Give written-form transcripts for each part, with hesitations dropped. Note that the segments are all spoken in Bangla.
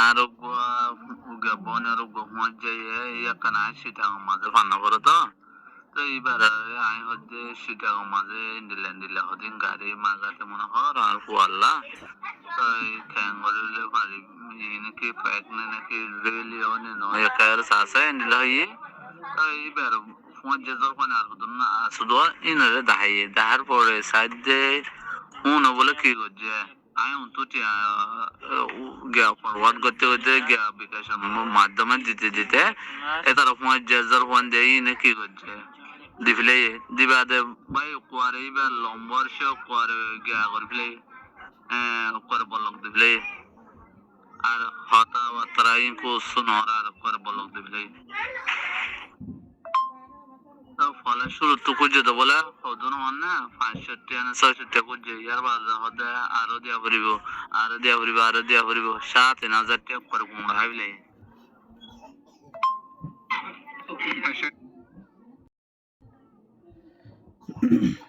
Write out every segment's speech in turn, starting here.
আরোগ্য উগা বন আরোগ্য মজ্জে ইয়াকানা সেটা মাঝে ফান্না করে তো এইবার আই হচ্ছে সেটা মাঝে দিলে হদিন গাড়ি মাগাতে মনে হর আর কুয়াল্লা তো এই ঠ্যাঙ্গলে পারি নাকি প্যাক নাকি রেলি অনে নয় কার সাসা দিলে হই তো এইবার মজ্জে যখন আর হুদুন না শুধু ইনরে দাহাই দাহার পরে সাইডে উনো বলে কি করছে আমি উন্তুটি গিয়া ফরওয়ার্ড করতে করতে গিয়া বিকাশের মাধ্যমে দিতে দিতে এটার সময় জেজার ফোন দেই না কি করছে দিফলে দিবাদে ভাই কোয়ারে ইবা লম্বর সে কোয়ারে গিয়া করফলে কোয়ারে বলক দিফলে আর হতা বাতরাই কো সুনর আর কোয়ারে বলক দিফলে ফলে শুরু তো খুঁজে তো বলে হদুন মানে 65-66 খুঁজে ইয়ার বাজার হতে আরো দিয়া পড়িব 7,000 টাকা করে কুমড়া হাইলে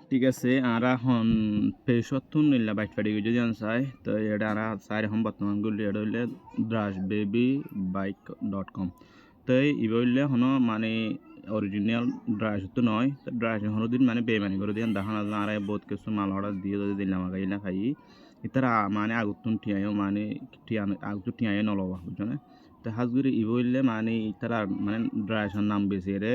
ঠিক আছে আর এখন পেশতুন নিলা বাইট পাড়ি যদি চাই তো এটা আর সাইড এখন বর্তমান গুলি এটা হইলে drashbabyBike.com তো এই হইলে হনো মানে অরিজিনাল ড্রাশ তো নয় তো ড্রাশ হনো দিন মানে বেমানি করে দিন দেখা না আর বহুত কিছু মাল অর্ডার দিয়ে যদি দিলাম আগে না খাই ইতারা মানে আগুতুন টিয়াইও মানে আগুতু টিয়াইও নলবা বুঝছো না তো হাজগুড়ি হইলে মানে ইতারা মানে ড্রাশের নাম বেশি রে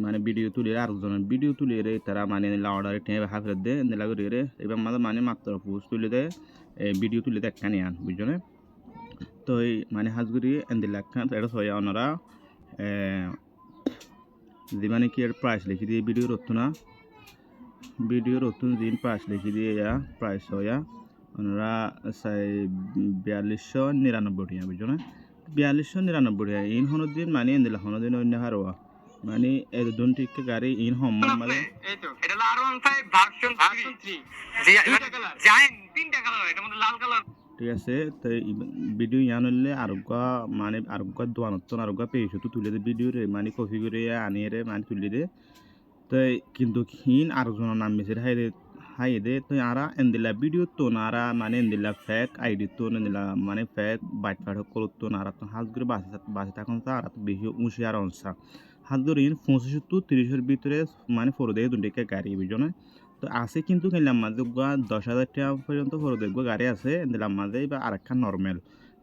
মানে ভিডিও তুলে আরেকজনের ভিডিও তুলে রে তারা মানে অর্ডারে টেনে হাফ দে নেলা করে রে এবার মানে মাত্র পোস্ট তুলে দেয় ভিডিও তুলে দেয় কানে আন বুঝছো না তো এই মানে হাজগুড়ি এন্দি লাখান এটা সয়া ওনারা যে মানে কি এর প্রাইস লিখে দিয়ে ভিডিওর রতুন দিন প্রাইস লিখে দিয়ে প্রাইস হয়া ওনারা 4299 টাকা বুঝছো না 4299 টাকা ইন হনো দিন মানে এন্দিলা হনো দিন অন্য হারোয়া মানে এর দুন ঠিক গাড়ি ইন হম মানে এই তো এটা R15 ভার্সন 3 জাইন তিনটা কালার এটার মধ্যে লাল কালার ঠিক আছে তো ভিডিও ইয়ান হলে আরোগ্য দোয়ানতন আরোগ্য পেয়েছো তো তুলে দে ভিডিও রে মানে কপি করে আনিয়ে রে মানে তুলে দে তো কিন্তু হিন আরেকজনের নাম মেসের হাই দে তো আরা এন্দিলা ভিডিও তো নারা মানে এন্দিলা ফেক আইডি তো এন্দিলা মানে ফেক বাইট ফাট করত তো নারা তো হাত করে বাসে থাকুন তো আর তো বেশি উঁচি আর অনসা হাত ধরে 25-30 ভিতরে মানে ফোর দেখে দুটিকে গাড়ি বুঝো না তো আছে কিন্তু কিনলাম মাঝে 10,000 টাকা পর্যন্ত ফোর দেখবো গাড়ি আছে দিলাম মাঝে বা আরেকখান নর্মাল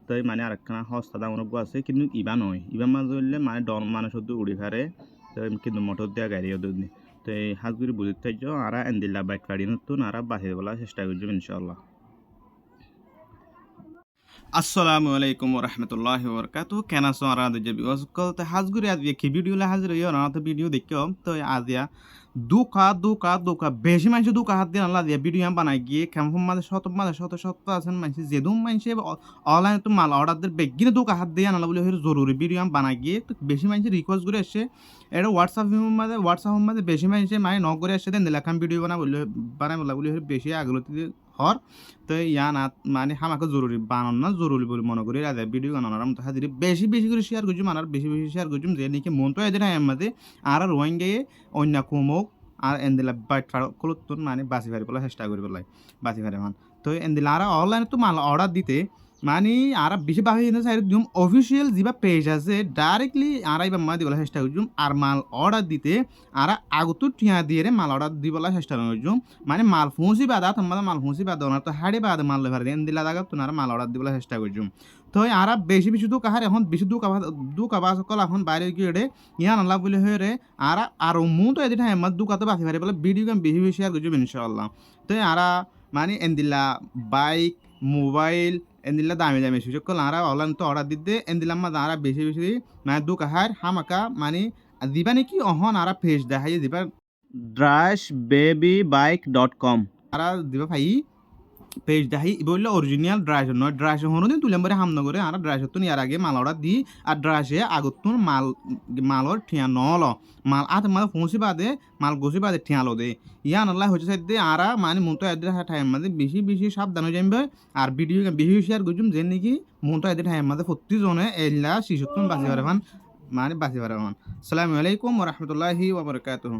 তাই মানে আরেকখান সস্তা দাম আছে কিন্তু ইবা নয় ইবা মাঝে হইলে মানে ডন মানুষ উড়ি ফারে তো কিন্তু মোটর দেওয়া গাড়ি ওদের তো এই হাতগুলি বুঝতে থাকছো আর এন্দিল্লা বাইক গাড়ি নতুন আর বাহির বলার চেষ্টা করছো ইনশাল্লাহ। আসসালামু আলাইকুম রহমতুল্লাহি ওবরকাতু কেন আছো আর আজ যে বিকল তো হাজগুরি আজ কি ভিডিও লা হাজির হইও না তো ভিডিও দেখো তো আজিয়া দুকা বেশি মানুষ দুকা হাত দিয়ে আল্লাহ দিয়া ভিডিও বানাই গিয়ে কেমন শত আছেন মানুষ যেদুম মানুষ অনলাইন তো মাল অর্ডার দিয়ে বেগিনে দুকা হাত দিয়ে আনালা বলে জরুরি ভিডিও বানাই গিয়ে তো বেশি মানুষ রিকোয়েস্ট করে আসছে এটা হোয়াটসঅ্যাপ মাঝে বেশি মানুষ মানে নক করে আসছে দেন লেখান ভিডিও বানাই বলা বলে বেশি আগলতি হর তো না মানে আমাকে বানানো না জরুরি বলে মনে করি রাজা ভিডিও বানানোর মতো হাজির বেশি করে শেয়ার করছুম আর বেশি শেয়ার করছুম যে নাকি মন তো এদের আমাদের আর রোহিঙ্গে অন্য কমক আর এন্দিলা বাইট কলতুন মানে বাসি ফারি বলা চেষ্টা করি বলাই বাসি ফারি মান তো এন্দিলা আর অনলাইনে তো মাল অর্ডার দিতে মানে আর বেশি বাকি একদম অফিসিয়াল যা পেজ আছে ডাইরেক্টলি আর এবার মাল দিবলা চেষ্টা করছুম আর মাল অর্ডার দিতে আর আগতো ঠিয়া দিয়ে মাল অর্ডার দিবলা চেষ্টা করছুম মানে মাল পৌঁছি বাদা তোমাদের মাল পৌঁছি বাদ না তো হাড়ে বাদ মাল লেভার এন্দিলা জায়গা তোমার মাল অর্ডার দিবলা চেষ্টা করছুম তো আর বেশি তো কাহার এখন বেশি দুকাবা সকল এখন বাইরে গিয়ে ইয়ান আল্লাহ বলে হয়ে রে আর মু তো এদিন আমার দুকাতে বাকি পারে বলে ভিডিও গেম বেশি শেয়ার করছুম ইনশাআল্লাহ তো আর মানে এন্দিলা বাইক মোবাইল এন্দিলা দামি সুযোগ করল আর অনলাইন তো অর্ডার দিতে এন্দিলাম মা আর বেশি মানে দুকাহার হামাকা মানে দিবা নাকি অহন আর ফেস দেখাই দিবা drashbabyBike.com আর দিবা ভাই পেজ দেখাই বললে অরিজিনাল ড্রাইস নয় ড্রাইস হনো দিন তুলে হাম নগরে আর ড্রাইস তো ইয়ার আগে মাল অর্ডার দি আর ড্রাইসে আগতুন মালর ঠিয়া নল মাল আত মাল পৌঁছি বাদে মাল গছি বাদে ঠিয়া লো দে ইয়ান আল্লাহ হচ্ছে সাইডে আর মানে মন তো এদের টাইম মাঝে বেশি সাবধান হয়ে যাবে আর ভিডিও বেশি শেয়ার করছুম যে নাকি মন তো এদের টাইম মাঝে প্রতিজনে এলা শিশুত্তম বাঁচি পারে মানে বাঁচি পারে আসসালামু আলাইকুম রহমতুল্লাহি ওয়া বারাকাতুহু।